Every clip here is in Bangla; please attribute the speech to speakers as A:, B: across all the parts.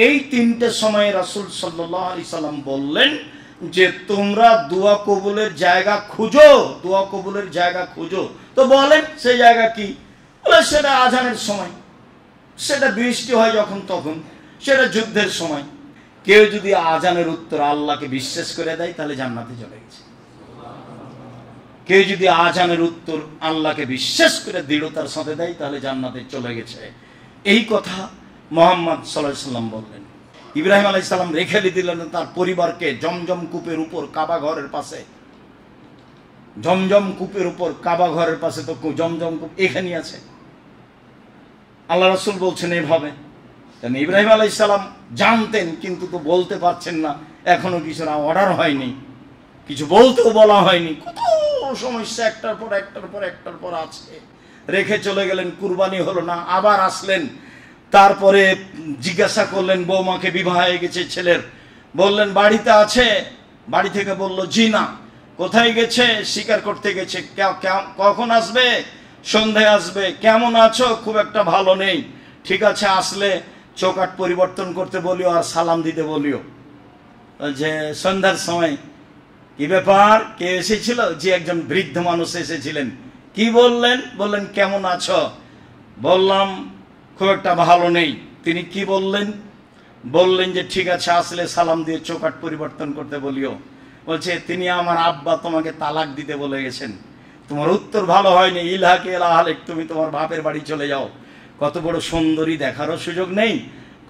A: এই তিনটে সময় রাসূল সাল্লাল্লাহু আলাইহি সাল্লাম বললেন যে তোমরা দোয়া কবুলের জায়গা খুঁজো, দোয়া কবুলের জায়গা খুঁজো। তো বলেন সেই জায়গা কি? বলে সেটা আজানের সময়, সেটা বৃষ্টি হয় যখন তখন, সেটা যুদ্ধের সময়। কেউ যদি আজানের উত্তর আল্লাহকে বিশ্বাস করে দেয় তাহলে জান্নাতে চলে গেছে। কেউ যদি আজানের উত্তর আল্লাহকে বিশ্বাস করে দৃঢ়তার সাথে দেয় তাহলে জান্নাতে চলে গেছে। এই কথা মুহাম্মদ সাল্লাল্লাহু আলাইহি সাল্লাম বললেন। ইব্রাহিম আলাইহিস সালাম রেখে দিলেন তার পরিবারকে জমজম কূপের উপর, কাবা ঘরের পাশে। জমজম কূপের উপর, কাবা ঘরের পাশে তো জমজম কূপ এখানেই আছে। আল্লাহ রাসূল বলছেন এইভাবে। ইব্রাহিম আলাইহিস সালাম জানতেন কিন্তু তো বলতে পারছেন না, এখনো কিছু অর্ডার হয়নি, কিছু বলতেও বলা হয়নি। কত সমস্যা একটার পর একটার পর একটার পর আছে। রেখে চলে গেলেন, কুরবানি হলো না, আবার আসলেন। তারপরে জিজ্ঞাসা করলেন বৌমাকে, বিবাহ হয়ে গেছে ছেলের, বললেন বাড়িতে আছে? বাড়ি থেকে বলল জি না। কোথায় গেছে? শিকার করতে গেছে। কখন আসবে? সন্ধ্যায় আসবে। কেমন আছো? খুব একটা ভালো নেই। ঠিক আছে, আসলে চৌকাঠ পরিবর্তন করতে বলিও আর সালাম দিতে বলিও। যে সন্ধ্যার সময় কি ব্যাপার, কে এসেছিল? যে একজন বৃদ্ধ মানুষ এসেছিলেন। কি বললেন? বললেন কেমন আছো? বললাম খুব একটা ভালো নেই। তিনি কি বললেন? বললেন যে ঠিক আছে, আসলে সালাম দিয়ে চৌকাঠ পরিবর্তন করতে বলিও। বলছে তিনি আমার আব্বা তোমাকে তালাক দিতে বলে গেছেন, তোমার উত্তর ভালো হয়নি, ইলহাকে ইলাহালেক, তুমি তোমার বাপের বাড়ি চলে যাও। কত বড় সুন্দরী দেখারও সুযোগ নেই,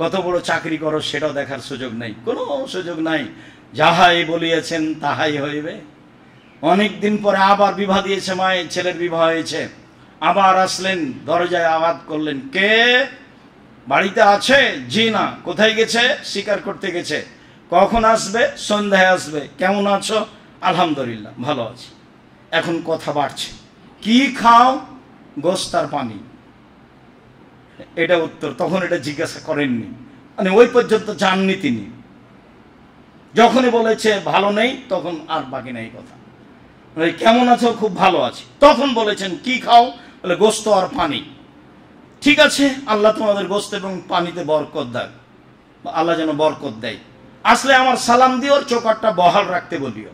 A: কত বড় চাকরি করো সেটাও দেখার সুযোগ নেই, কোনো সুযোগ নাই। যাহাই বলিয়েছেন তাহাই হইবে। অনেকদিন পরে আবার বিবাহ দিয়েছে মায়ের, ছেলের বিবাহ হয়েছে। আবার আসলেন, দরজায় আওয়াজ করলেন, কে? বাড়িতে আছে? জি না। কোথায় গেছে? শিকার করতে গেছে। কখন আসবে? সন্ধ্যায় আসবে। কেমন আছো? আলহামদুলিল্লাহ ভালো আছি। এখন কথা বাড়ছে, কি খাও? গোশত আর পানি। এটা উত্তর। তখন এটা জিজ্ঞাসা করেননি, মানে ওই পর্যন্ত জাননি তিনি। যখনই বলেছে ভালো নেই তখন আর বাকি নেই কথা। কেমন আছো? খুব ভালো আছি। তখন বলেছেন কি খাও? বলে গোশত আর পানি। ঠিক আছে, আল্লাহ তোমাদের গোশত এবং পানিতে বরকত দেয়, আল্লাহ যেন বরকত দেয়। আসলে আমার সালাম দিও, চৌকাঠটা বহাল রাখতে বলিও।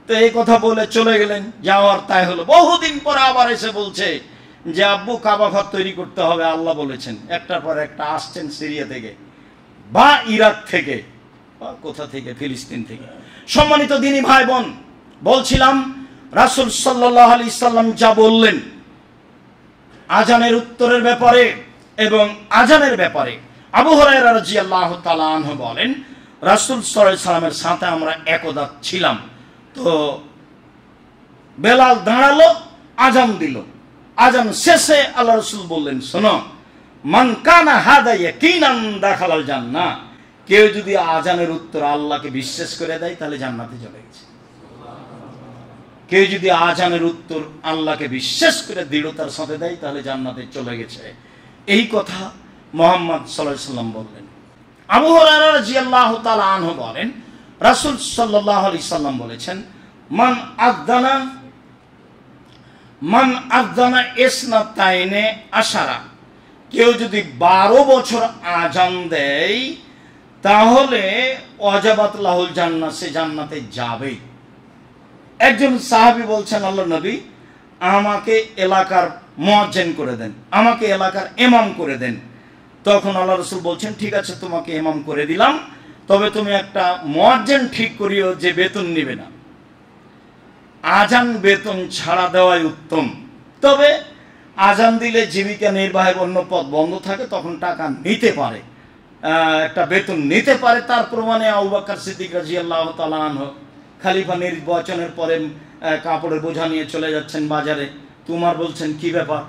A: তো এই কথা বলে চলে গেলেন। যাওয়ার তাই হলো। বহুদিন পরে আবার এসে বলছে যে আব্বু কাবা ঘর তৈরি করতে হবে, আল্লাহ বলেছেন। একটার পর একটা আসছেন সিরিয়া থেকে বা ইরাক থেকে বা কোথা থেকে, ফিলিস্তিন থেকে। সম্মানিত দিনী ভাই বোন, বলছিলাম রাসূল সাল্লাল্লাহু আলাইহি সাল্লাম যা বললেন আজানের উত্তরের ব্যাপারে এবং আজানের ব্যাপারে, আবু হুরায়রা রাদিয়াল্লাহু তাআলা আনহু বলেন রাসূল সাল্লাল্লাহু আলাইহি সাল্লামের সাথে আমরা একদা ছিলাম। তো বেলাল দাঁড়ালো, আজান দিল। আজান শেষে আল্লাহ রাসূল বললেন, শোনো, মান কানা হাদা ইয়াকিনান দাখালাল জান্নাহ। কেউ যদি আজানের উত্তর আল্লাহকে বিশ্বাস করে দেয় তাহলে জান্নাতে চলে গেছে। কেউ যদি আজানের উত্তর আল্লাহকে বিশ্বাস করে দৃঢ়তার সাথে দেয় তাহলে জান্নাতে চলে গেছে। এই কথা মুহাম্মদ সাল্লাল্লাহু আলাইহি সাল্লাম বললেন। আবু হুরায়রা রাদিয়াল্লাহু তাআলা আনহু বলেন রাসূল সাল্লাল্লাহু আলাইহি সাল্লাম বলেছেন, মান আযানা ইসনাতাইনে আশারা। কেউ যদি 12 বছর আজান দেয় তাহলে ওয়াজাবাত লাহুল জান্নাহ, সে জান্নাতে যাবেই। একজন সাহাবী বলছেন, আল্লাহ নবী আমাকে এলাকার মুয়াজ্জিন করে দেন, আমাকে এলাকার ইমাম করে দেন। তখন আল্লাহ রাসূল বলছেন, ঠিক আছে তোমাকে ইমাম করে দিলাম, তবে তুমি একটা মুয়াজ্জিন ঠিক করিও যে বেতন নেবে না। আজান বেতন ছাড়া দেওয়াই উত্তম। তবে আজান দিলে জীবিকা নির্বাহের অন্য পথ বন্ধ থাকে, তখন টাকা নিতে পারে, একটা বেতন নিতে পারে। তার প্রমাণে আবু বকর সিদ্দিক রাদিয়াল্লাহু তাআলা আনহু খলিফা নির্বাচনের পরে কাপড়ের বোঝা নিয়ে চলে যাচ্ছেন বাজারে। তোমার বলছেন কি ব্যাপার,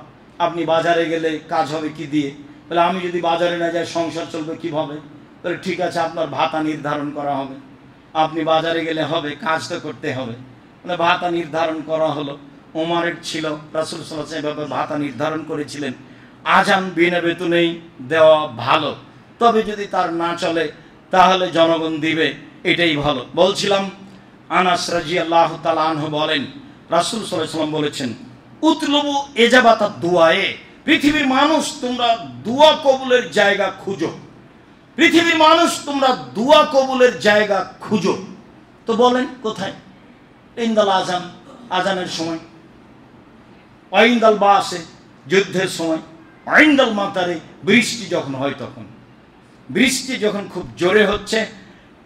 A: আপনি বাজারে গেলে কাজ হবে কি দিয়ে? বলে আমি যদি বাজারে না যাই সংসার চলবে কিভাবে? বলে ঠিক আছে, আপনার ভাতা নির্ধারণ করা হবে, আপনি বাজারে গেলে হবে, কাজ তো করতে হবে। মানে ভাতা নির্ধারণ করা হলো। ওমরের ছিল, রাসূল সাল্লাল্লাহু আলাইহি ওয়াসাল্লাম ভাতা নির্ধারণ করেছিলেন আজান বিনা বেতনেই দেওয়া ভালো, তবে যদি তার না চলে তাহলে জনগণ দিবে, এটাই ভালো। বলছিলাম আনাস রাদিয়াল্লাহু তাআলা আনহু বলেন রাসূল সাল্লাল্লাহু আলাইহি ওয়াসাল্লাম বলেছেন, উতলুবু ইজাবাতাদ দুআয়ে। পৃথিবীর মানুষ তোমরা দোয়া কবুলের জায়গা খুঁজো। পৃথিবীর মানুষ তোমরা দোয়া কবুলের জায়গা খুঁজো। তো বলেন কোথায়? ইন্দাল আজান, আজানের সময়, ওয়াইন্দাল বাসে, যুদ্ধের সময়, ওয়াইন্দাল মাতারে, বৃষ্টি যখন হয় তখন। বৃষ্টি যখন খুব জোরে হচ্ছে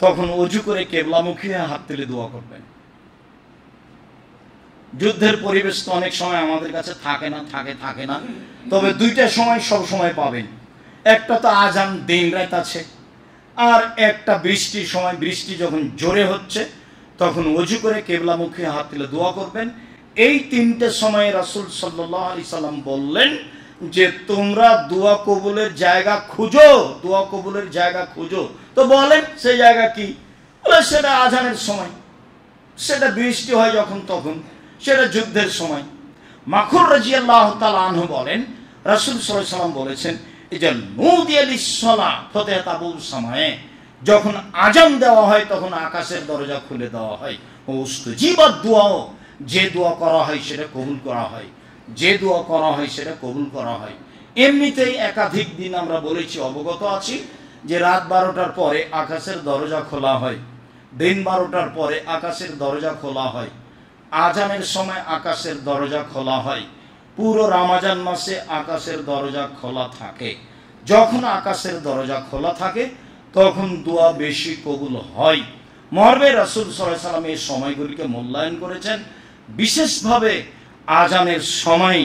A: তখন অজু করে কেবলামুখী হাত তুলে দোয়া করবেন। যুদ্ধের পরিবেশ তো অনেক সময় আমাদের কাছে থাকে না, তবে দুইটা সময় সব সময় পাবেন। একটা তো আজান দিন রাত আছে, আর একটা বৃষ্টির সময়। বৃষ্টি যখন জোরে হচ্ছে তখন অজু করে কেবলামুখী হাত তুলে দোয়া করবেন। এই তিনটে সময়ে রাসূল সাল্লাল্লাহু আলাইহি সাল্লাম বললেন যে তোমরা দোয়া কবুলের জায়গা খুঁজো, দোয়া কবুলের জায়গা খুঁজো। তো বলেন সেই জায়গা কি? বলে সেটা আজানের সময়, সেটা বৃষ্টি হয় যখন তখন, সেটা যুদ্ধের সময়। মাখুর রাদিয়াল্লাহু তাআলা আনহু বলেন রাসূল সাল্লাল্লাহু আলাইহি সাল্লাম বলেছেন এই যে নুদিয়া লিস-সালাহ ফাতাতাবুল সামায়ে, যখন আজান দেওয়া হয় তখন আকাশের দরজা খুলে দেওয়া হয়। উস্তুজিবাদ দুআ, যে দোয়া করা হয় সেটা কবুল করা হয়, যে দোয়া করা হয় সেটা কবুল করা হয়। এমনিতেই একাধিক দিন আমরা বলেছি, অবগত আছি যে রাত 12টার পরে আকাশের দরজা খোলা হয়, দিন 12টার পরে আকাশের দরজা খোলা হয়, আজানের সময় আকাশের দরজা খোলা হয়, পুরো রমজান মাসে আকাশের দরজা খোলা থাকে। যখন আকাশের দরজা খোলা থাকে তখন দোয়া বেশি কবুল হয়। মর্মে রাসূল সাল্লাল্লাহু আলাইহি সাল্লাম এই সময়গুলিকে মূল্যায়ন করেছেন। বিশেষভাবে আজানের সময়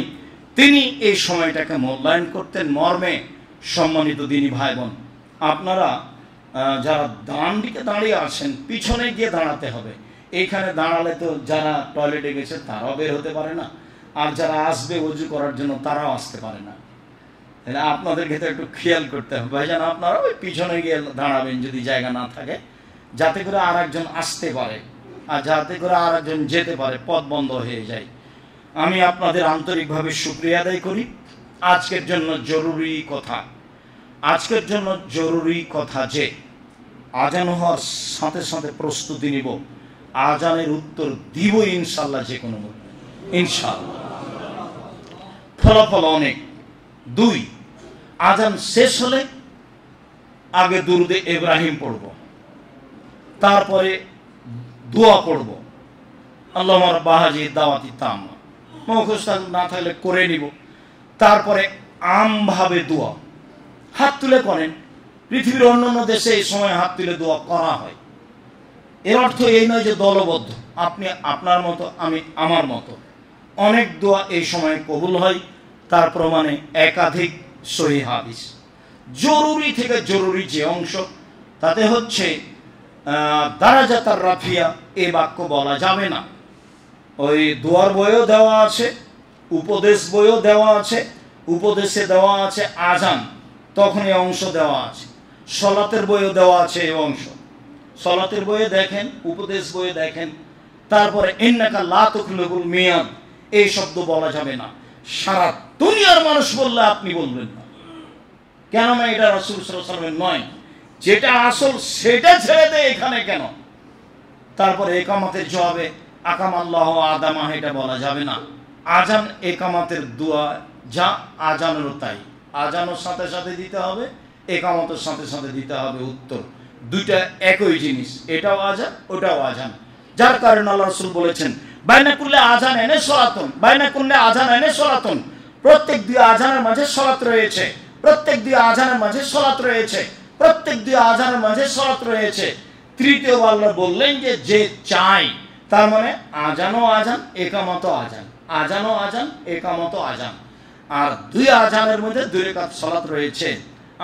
A: তিনি এই সময়টাকে মূল্যায়ন করতেন। মর্মে সম্মানিত দিনী ভাই বোন, আপনারা যারা ডান দিকে দাঁড়িয়ে আছেন পিছনে গিয়ে দাঁড়াতে হবে। এইখানে দাঁড়ালে তো যারা টয়লেটে গেছে তারাও বের হতে পারে না, আর যারা আসবে ওযু করার জন্য তারাও আসতে পারে না। তাহলে আপনাদের ক্ষেত্রে একটু খেয়াল করতে হবে ভাইজান, আপনারা ওই পিছনে গিয়ে দাঁড়াবেন যদি জায়গা না থাকে, যাতে করে আর একজন আসতে পারে আর যাতে করে আর একজন যেতে পারে, পথ বন্ধ হয়ে যায়। আমি আপনাদের আন্তরিকভাবে শুকরিয়া আদায় করি। আজকের জন্য জরুরি কথা যে আজান হওয়ার সাথে সাথে প্রস্তুতি নিব, আজানের উত্তর দিব ইনশাআল্লাহ, যে কোনো ইনশাআল্লাহ। ফলাফল অনেক। 2, আজান শেষ হলে আগে দুরুদে ইব্রাহিম পড়ব, তারপরে দোয়া পড়ব, আল্লাহুম্মা রাব্বা হাযিহি দাওয়াতি তাম্মা, মুখস্থ না থাকলে করে নিব। তারপরে আমভাবে দোয়া, হাত তুলে করেন। পৃথিবীর অন্যান্য দেশে এই সময় হাত তুলে দোয়া করা হয়। এর অর্থ এই নয় যে দলবদ্ধ, আপনি আপনার মতো আমি আমার মতো। অনেক দোয়া এই সময় কবুল হয়, তার প্রমাণে একাধিক সহিহ হাদিস। জরুরি থেকে জরুরি যে অংশ তাতে হচ্ছে দারাজাতার রাফিয়া, এই বাক্য বলা যাবে না। ওই দোয়ার বইও দেওয়া আছে, উপদেশ বইও দেওয়া আছে, উপদেশে দেওয়া আছে আজান, তখন এই অংশ দেওয়া আছে। সলাতের বইও দেওয়া আছে এই অংশ, সলাতের বইয়ে দেখেন, উপদেশ বইয়ে দেখেন। তারপরে ইন্নাকা লা তুখলিফুল মিয়াদ, এই শব্দ বলা যাবে না। সারা দুনিয়ার মানুষ বললে আপনি বলবেন না, কেননা এটা রাসূল সাল্লাল্লাহু আলাইহি ওয়াসাল্লামের নয়। যেটা আসল সেটা ছেড়ে দেয় এখানে কেন? তারপরে একামতের জবাবে আকামাল্লাহু আদামা, এটা বলা যাবে না। আজান একামতের দোয়া যা, আজানেরও তাই। আজানের সাথে সাথে দিতে হবে, একামতের সাথে সাথে দিতে হবে উত্তর। দুইটা একই জিনিস, এটাও আজান ওটাও আজান। যার কারণে আল্লাহ রাসূল বলেছেন বাইনা কুল্লে আজান এনে সলাতুন, বাইনা কুল্লে আজান এনে সলাতুন, প্রত্যেক দুই আজানের মাঝে সলাত রয়েছে, প্রত্যেক দুই আজানের মাঝে সলাত রয়েছে, প্রত্যেক দুই আজানের মাঝে সলাত রয়েছে। তৃতীয় আল্লাহ বললেন যে যে চাই, তার মানে আজানও আজান, একামতও আজান, আজানও আজান, একামতও আজান। আর দুই আজানের মধ্যে 2 রাকাত সালাত রয়েছে।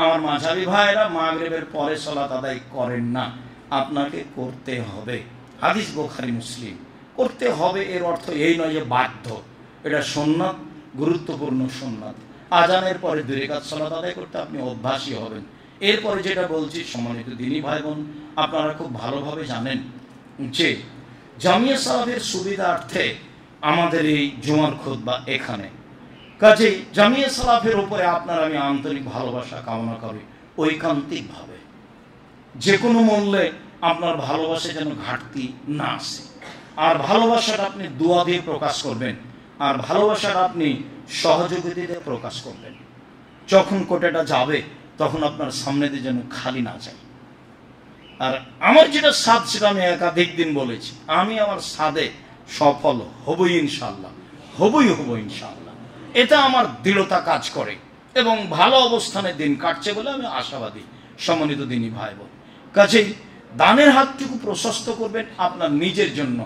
A: আমার মাঝহাবি ভাইরা মাগরিবের পরে সালাত আদায় করেন না, আপনাকে করতে হবে। হাদিস বুখারী মুসলিম, করতে হবে এর অর্থ এই নয় যে বাধ্য, এটা সুন্নাত, গুরুত্বপূর্ণ সুন্নাত। আজানের পরে 2 রাকাত সালাত আদায় করতে আপনি অভ্যাসী হবেন। এরপরে যেটা বলছি সম্মানিত দিনী ভাই বোন, আপনারা খুব ভালোভাবে জানেন যে জামিয়া সালাতের সুবিধার্থে আমাদের এই জুমার খুতবা এখানে। কাজেই জামিয়া সালাফের উপরে আপনার আমি আন্তরিক ভালোবাসা কামনা করি, ঐকান্তিকভাবে। যে কোনো মূল্যে আপনার ভালোবাসা যেন ঘাটতি না আসে। আর ভালোবাসাটা আপনি দোয়া দিয়ে প্রকাশ করবেন, আর ভালোবাসাটা আপনি সহযোগিতা দিয়ে প্রকাশ করবেন। যখন কোটাটা যাবে তখন আপনার সামনে দিয়ে যেন খালি না যায়। আর আমার যেটা সাদ সেটা আমি একাধিক দিন বলেছি, আমি আমার সাদে সফল হবই ইনশাআল্লাহ, হবই ইনশাআল্লাহ। এটা আমার দৃঢ়তা কাজ করে এবং ভালো অবস্থানে দিন কাটছে বলে আমি আশাবাদী। সম্মানিত দিনী ভাই বোন, কাজেই দানের হাতটুকু প্রশস্ত করবেন আপনার নিজের জন্য।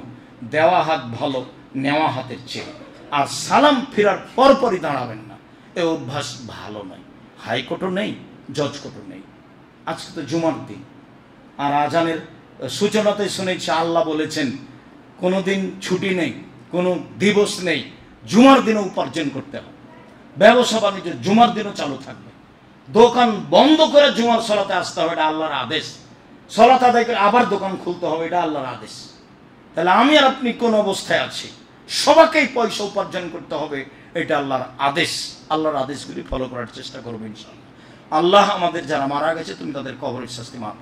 A: দেওয়া হাত ভালো নেওয়া হাতের চেয়ে। আর সালাম ফেরার পরপরই দাঁড়াবেন না, এ অভ্যাস ভালো নয়। হাইকোর্টও নেই, জজ কোর্টও নেই। আজকে তো জুমার দিন, আর আজানের সূচনাতে শুনেছি আল্লাহ বলেছেন কোনো দিন ছুটি নেই, কোনো দিবস নেই, জুমার দিনও উপার্জন করতে হবে। ব্যবসা বাণিজ্য জুমার দিনও চালু থাকবে। দোকান বন্ধ করে জুমার সলাতে আসতে হবে, এটা আল্লাহর আদেশ। সলাত আদায় করে আবার দোকান খুলতে হবে, এটা আল্লাহর আদেশ। তাহলে আমি আর আপনি কোন অবস্থায় আছি? সবাইকেই পয়সা উপার্জন করতে হবে, এটা আল্লাহর আদেশ। আল্লাহর আদেশগুলি ফলো করার চেষ্টা করবো ইনশাআল্লাহ। আল্লাহ আমাদের যারা মারা গেছে তুমি তাদের কবরের শাস্তি মাফ